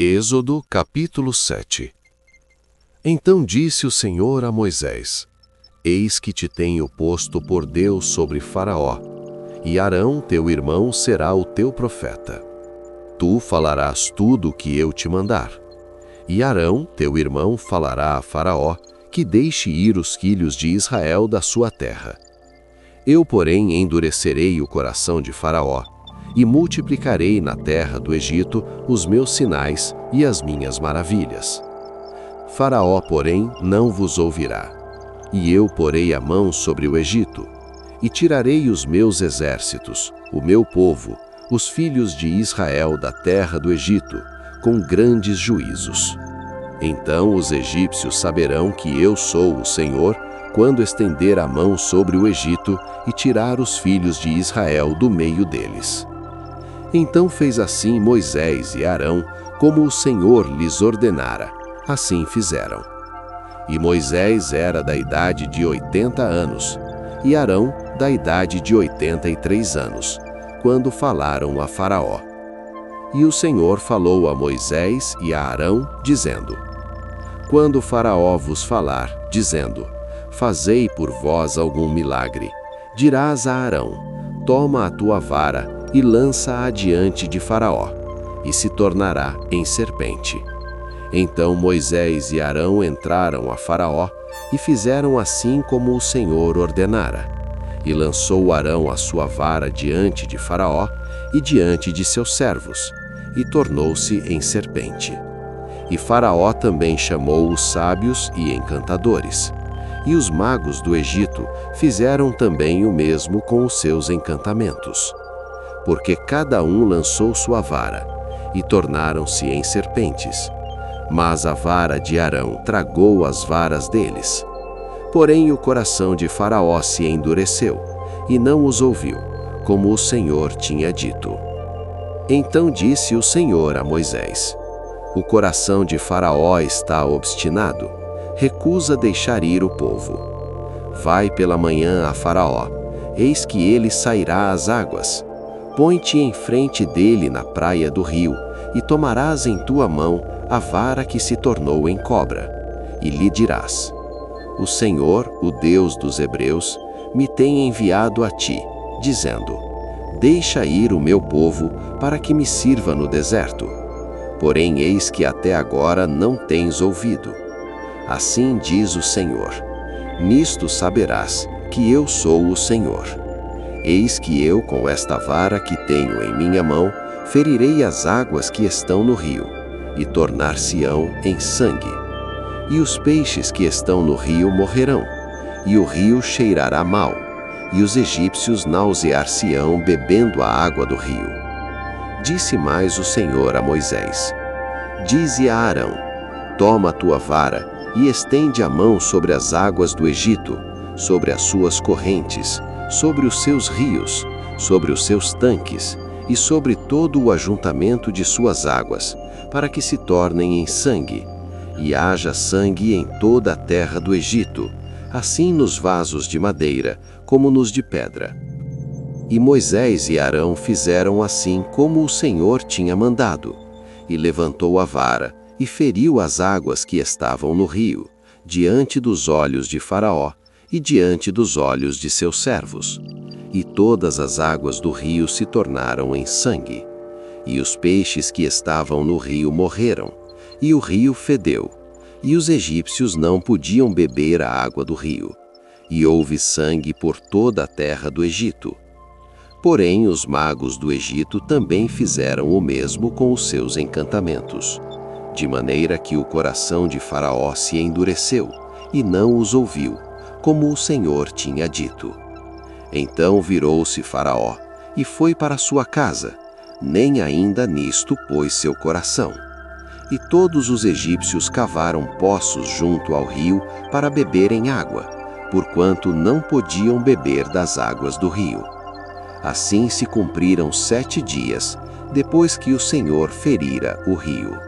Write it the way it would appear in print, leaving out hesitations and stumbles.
Êxodo capítulo 7. Então disse o Senhor a Moisés: Eis que te tenho posto por Deus sobre Faraó, e Arão teu irmão será o teu profeta. Tu falarás tudo o que eu te mandar. E Arão teu irmão falará a Faraó que deixe ir os filhos de Israel da sua terra. Eu, porém, endurecerei o coração de Faraó, e multiplicarei na terra do Egito os meus sinais e as minhas maravilhas. Faraó, porém, não vos ouvirá. E eu porei a mão sobre o Egito, e tirarei os meus exércitos, o meu povo, os filhos de Israel da terra do Egito, com grandes juízos. Então os egípcios saberão que eu sou o Senhor, quando estender a mão sobre o Egito e tirar os filhos de Israel do meio deles. Então fez assim Moisés e Arão, como o Senhor lhes ordenara. Assim fizeram. E Moisés era da idade de 80 anos, e Arão da idade de 83 anos, quando falaram a Faraó. E o Senhor falou a Moisés e a Arão, dizendo: Quando Faraó vos falar, dizendo: Fazei por vós algum milagre, dirás a Arão: Toma a tua vara e lança-a diante de Faraó, e se tornará em serpente. Então Moisés e Arão entraram a Faraó, e fizeram assim como o Senhor ordenara. E lançou Arão a sua vara diante de Faraó e diante de seus servos, e tornou-se em serpente. E Faraó também chamou os sábios e encantadores. E os magos do Egito fizeram também o mesmo com os seus encantamentos. Porque cada um lançou sua vara, e tornaram-se em serpentes. Mas a vara de Arão tragou as varas deles. Porém o coração de Faraó se endureceu, e não os ouviu, como o Senhor tinha dito. Então disse o Senhor a Moisés: O coração de Faraó está obstinado, recusa deixar ir o povo. Vai pela manhã a Faraó, eis que ele sairá às águas. Põe-te em frente dele na praia do rio, e tomarás em tua mão a vara que se tornou em cobra, e lhe dirás: O Senhor, o Deus dos Hebreus, me tem enviado a ti, dizendo: Deixa ir o meu povo, para que me sirva no deserto. Porém eis que até agora não tens ouvido. Assim diz o Senhor: Nisto saberás que eu sou o Senhor. Eis que eu, com esta vara que tenho em minha mão, ferirei as águas que estão no rio, e tornar-se-ão em sangue. E os peixes que estão no rio morrerão, e o rio cheirará mal, e os egípcios nausear-se-ão bebendo a água do rio. Disse mais o Senhor a Moisés: Dize a Arão: Toma a tua vara, e estende a mão sobre as águas do Egito, sobre as suas correntes, sobre os seus rios, sobre os seus tanques, e sobre todo o ajuntamento de suas águas, para que se tornem em sangue, e haja sangue em toda a terra do Egito, assim nos vasos de madeira, como nos de pedra. E Moisés e Arão fizeram assim como o Senhor tinha mandado, e levantou a vara, e feriu as águas que estavam no rio, diante dos olhos de Faraó, e diante dos olhos de seus servos. E todas as águas do rio se tornaram em sangue. E os peixes que estavam no rio morreram, e o rio fedeu, e os egípcios não podiam beber a água do rio. E houve sangue por toda a terra do Egito. Porém os magos do Egito também fizeram o mesmo com os seus encantamentos, de maneira que o coração de Faraó se endureceu, e não os ouviu, como o Senhor tinha dito. Então virou-se Faraó, e foi para sua casa, nem ainda nisto pôs seu coração. E todos os egípcios cavaram poços junto ao rio para beberem água, porquanto não podiam beber das águas do rio. Assim se cumpriram 7 dias, depois que o Senhor ferira o rio.